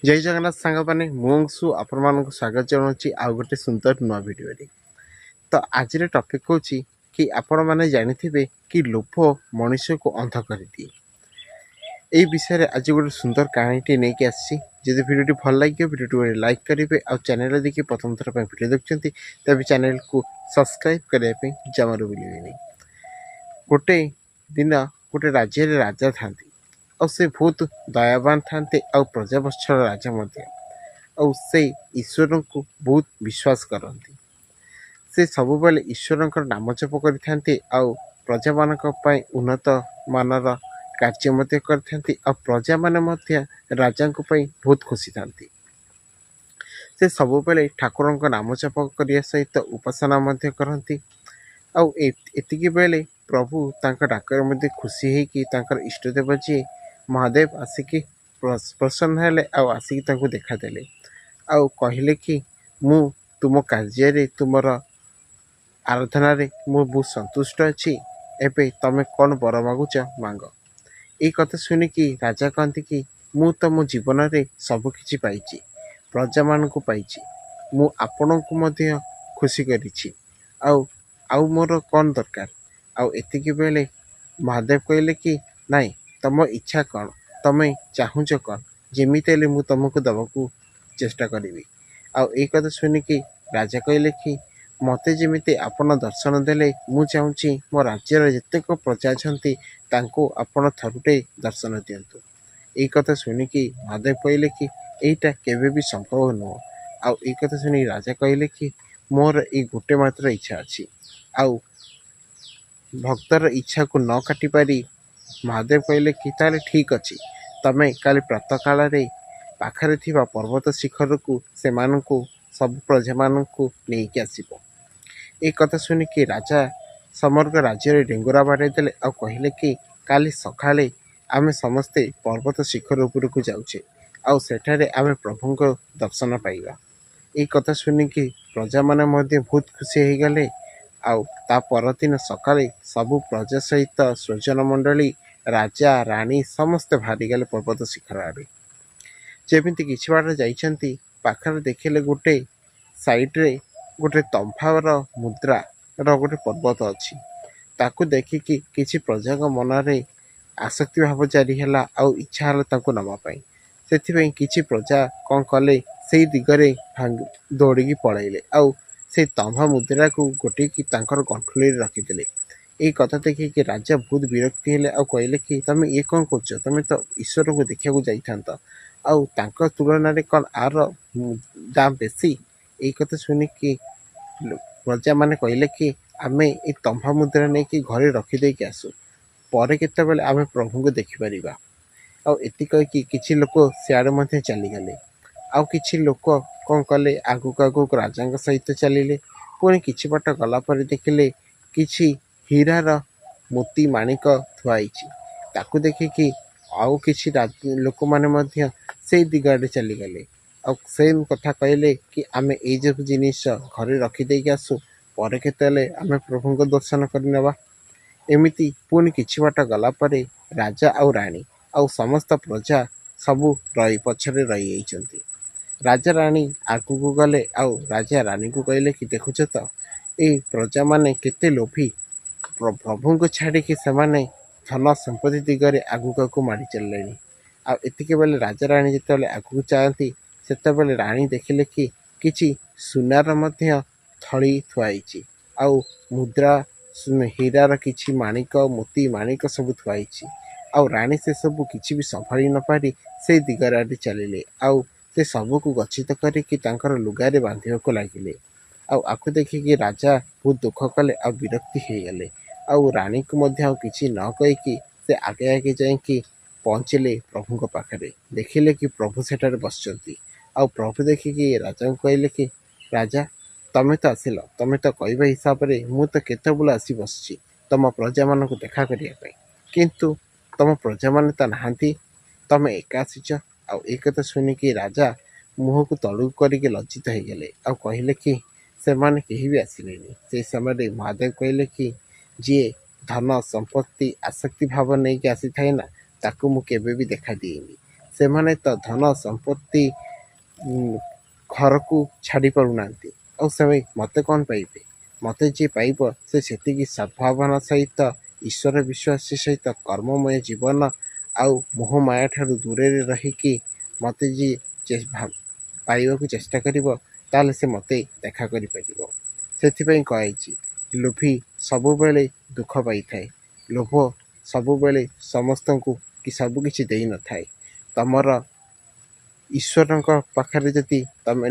जय जगन्नाथ सांग मैंने मुझु आपण मानक स्वागत जनाऊँगी आउ गोटे सुंदर नुआ भिडियो। तो आज टॉपिक हूँ कि आपण मैंने जानी कि लोभ मनुष्य को अंध कर दिए। यही विषय आज गोटे सुंदर कहानी नहीं कि आसी। जब भिडियो भल लगे भिडियो लाइक करेंगे और चैनल देखिए प्रथम थर भिडियो देखते तेज चैनल को सब्सक्राइब करने जमार भूलें। गोटे दिन गोटे राज्य राजा था और से बहुत दयावान था और प्रजावत्सल राजा और से ईश्वर को बहुत विश्वास करती। से सब बेले ईश्वर नाम जप करते प्रजा मान उन्नत मानर कार्य करते और प्रजा मान राजा बहुत खुशी था। से सब बेले ठाकुर नाम जप करने सहित उपासना करती एतिकी बेले प्रभु तांका डाकर मध्य खुशी है कि तांकर इष्टदेव जी महादेव आसिकी प्रसन्न हेले आसिकी देखादेले आउ कहले कि मु तुम कार्य तुमर आराधना मु बहुत संतुष्ट अच्छी एबे तमे कौन बर मागुच मांग। ये कथा शुणिकी राजा कहती कि मु तो मो जीवन में सबकि पाई प्रजा मान को पाई मु आपण को मध्य खुशी करिछि आउ मोर कौन दरकार आउ एतिकी बेले महादेव कहले कि नाई तुम इच्छा कौन तमें चाहूच कौन जमीते मु तुमको दबाकू चेष्टा करी। आउ ये कथा शुणिकी राजा कहले कि मते जमीते आपण दर्शन देले मु चाहूँगी मो राज्यर जेतेक प्रजा अच्छी आपण थरुटे दर्शन दिंतु। ये कथा शुणिकी महादेव कहले कि यहीटा केवे भी संभव नुह। आउ ये कथा शुणी राजा कहले कि मोर ये गोटे मात्र इच्छा अच्छी आउ भक्तर इच्छा को न काटी पारी महादेव कहले कि ताले ठीक अच्छी तमें काली प्रातः काल पाखरे थिबा पर्वत शिखर को से सब प्रजा मान नहीं आसब। एक कथा शुणिकी राजा समग्र राज्य डेंगुरा बाड़े देले और कहले कि काली सकाले आमे समस्ते पर्वत शिखर उपर को जाऊे आउ सेठारे आमे प्रभु को दर्शन पाइबा। ये कथा शुणिकी प्रजा माने मध्य बहुत खुशी हो गले आउ ता परदिन सकाले सबु प्रजा सहित स्वजन मंडली राजा रानी समस्ते बाहरी गले पर्वत शिखर आड़े। जमीती किछि बाट जाइछंती पाखरे देखिले गोटे साइड्रे गोटे तंफार मुद्रा गोटे पर्वत अच्छी ताकू देखिकी किछि प्रजा मन में आसक्ति भाव जारी है आउ इच्छा है नमापाई से किछि प्रजा कौन कले से दिगरे दौड़ी पलैले आउ से तंभा मुद्रा को गोटे कि गंठुली रखिदे। ये कथा देखिए राजा बहुत विरक्ति हेले और कहले कि तुम ये कौन कर तुम तो ईश्वर को देखा जाता आउ तुलन कौन आर दाम बेसी। ये कथा शुणिकी प्रजा माने कहले कि आमे ये तंभा मुद्रा नहीं कि घरे रखिदे आसु पर केतबेले आमे प्रभु को देखिपर आती कहीकि किछि लोक सियाड़े चलीगले आउ किछि लोक कौन कले आगुक आगुक राजा सहित चलिले पुणी किछि बाट गला पर देखिले किछि हीरार मोती माणिक थुआई ताकू देखिकी आउ किछि लोक माने से दिगड़े चलीगले आ सेम कथा कहले कि आमे ए जो जिनिस घरे रखिदे आसु पर केतले आमे प्रभु को दर्शन करनेबा। एमिति पुणी किछि बाट गला परे राजा आउ रानी आउ समस्त प्रजा सबू रही पछरे रही जाइछंती। राजा रानी आगु को गले आउ राजा रानी को कहले कि देखुछ तो ए प्रजा माने केते लोभी प्रभु को छाड़ी कि सेमाने धन संपत्ति दिगरे आगुक आगु माड़ी चलले आतिके बेले राजा रानी जिते आगु चाहती से रानी देखिले कि किछि सुनार मध्य थली थुआई आउ मुद्रा हीरार किछि माणिक मोती माणिक सब थुआई आउ रानी से सब किछि भी संभाली न पारी से दिगरे आड़े चलिले आउ से सबको गच्छित करिकी तांकर लुगारे बांधिबाको लागिले आउ आकु देखिकी राजा बहुत दुख कले आ विरक्ति हो गले आउ रानी को मध्य आउ किछि न कहीकि से आगे आगे जाइकी पहुँचले प्रभु पाखरे देखिले कि प्रभु सेठारे बसचंती आउ प्रभु देखिकी राजा को कहले कि राजा तमें तो आसिल तमें तो कहवा हिसाब से मु तो केतबेले आसी बसची तुम प्रजा मान को देखा करने किंतु तुम प्रजा मान तो नहांती तमें एका आसीच आउ एक कथा शुणिकी राजा मुह को तलू करके लज्जित हो गले आउ कहले कि से माने केही भी आसिलेनी। से समय महादेव कहले कि जी धन संपत्ति आसक्ति भाव नहीं कि आसी थाए ना ताकू मु केबे भी देखा दिएनी ସେମାନେ ତ ଧନ ସମ୍ପତ୍ତି ଘରକୁ ଛାଡ଼ି ପାରୁନାହାନ୍ତି। ଆଉ ସେମାନେ ମୋତେ କ'ଣ ପାଇବେ? ମୋତେ ଯିଏ ପାଇବ ସେ ସେତିକି ସଦ୍ଭାବନା ସହିତ, ଈଶ୍ୱର ବିଶ୍ୱାସୀ ସହିତ, କର୍ମମୟ ଜୀବନ ଆଉ ମୋହମାୟା ଠାରୁ ଦୂରରେ ରହିକି ମୋତେ ଯିଏ ପାଇବାକୁ ଚେଷ୍ଟା କରିବ, ତାହେଲେ ସେ ମୋତେ ଦେଖା କରିପାରିବ। ସେଥିପାଇଁ କୁହାଯାଇଛି, ଲୋଭୀ ସବୁବେଳେ ଦୁଃଖ ପାଇଥାଏ। ଲୋଭ ସବୁବେଳେ ସମସ୍ତଙ୍କୁ ସବୁକିଛି ଦେଇନଥାଏ। ତମର ଈଶ୍ୱରଙ୍କ ପାଖରେ ଯଦି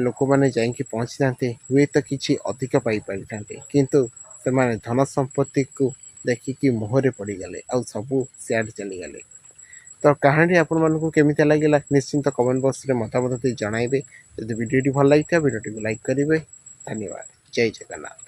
ଲୋକମାନେ ଯାଇକି ପହଞ୍ଚିଥାନ୍ତେ, ହୁଏତ କିଛି ଅଧିକ ପାଇପାରିଥାନ୍ତେ, କିନ୍ତୁ ସେମାନେ ଧନ ସମ୍ପତ୍ତିକୁ ଦେଖିକି ମୋହରେ ପଡ଼ିଗଲେ ଆଉ ସବୁ ସିଆଡ଼େ ଚାଲିଗଲେ। ତ କାହାଣୀ ଆପଣମାନଙ୍କୁ କେମିତି ଲାଗିଲା ନିଶ୍ଚିନ୍ତ କମେଣ୍ଟ ବକ୍ସରେ ମତାମତ ଦେଇ ଜଣାଇବେ। ଯଦି ଭିଡ଼ିଓଟି ଭଲ ଲାଗିଥିବ ଭିଡ଼ିଓଟିକୁ ଲାଇକ୍ କରିବେ। ଧନ୍ୟବାଦ। ଜୟ ଜଗନ୍ନାଥ।